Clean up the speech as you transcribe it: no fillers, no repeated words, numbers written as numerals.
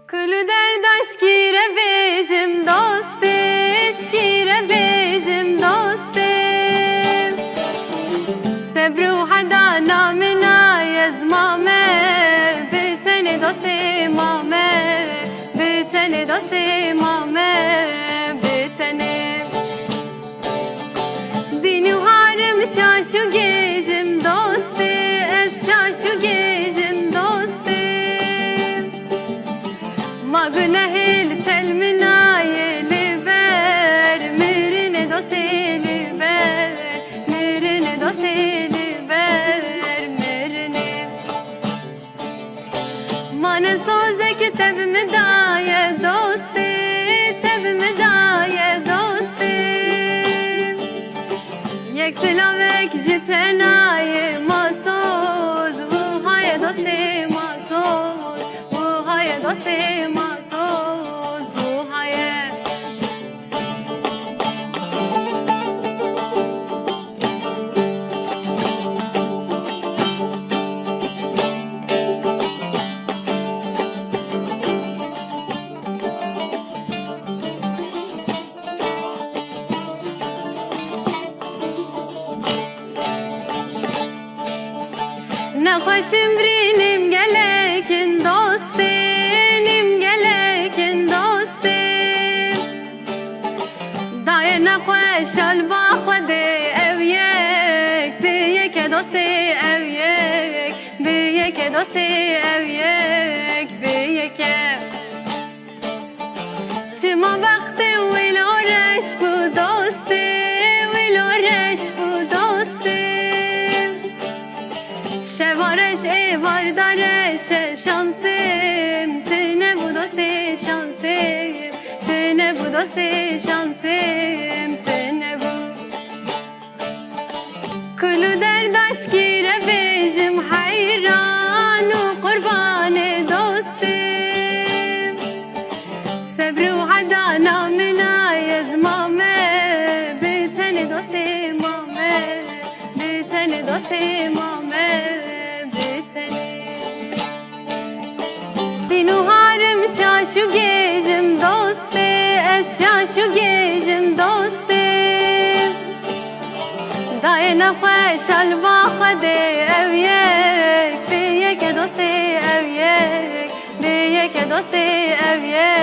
Kulu derdaş gire bejim dostiş gire bejim dostim Sebru hada namina yazmame Biteni dostim ame Biteni dostim ame Biteni Dinu harim şaşu gejim dosti Es şaşu gejim dosti Ma günehil telmina yeliver Mirine dosteliver Mirine dosteliver Mirine Mane sozdeki tevmi daye dosti Tevmi daye dosti Yek silavek jitenaye masoz Vuhaye dosti masoz Vuhaye dosti masoz Vuhaye Nehoşim brinim gelekin dostim gelekin dostim Daye nehoş alba khode ev yek Biyek dosti ev yek Biyek dosti ev yek Biyek Çima vakti vilo reş bu dosti Vilo reş bu dosti Şevareş evardareş şansım Sine bu dosti şansım Sine bu dosti şansım Sine bu Kulu derdaş gire bejim hayran U kurbanı dostim Sebru hada namina yazmame Biteni dostim ame Biteni dostim ame Dinu harim şaşu gejim dosti Es şaşu gejim dosti Daye nefeş alva khade ev yek Biyek dosti ev yek Biyek dosti ev yek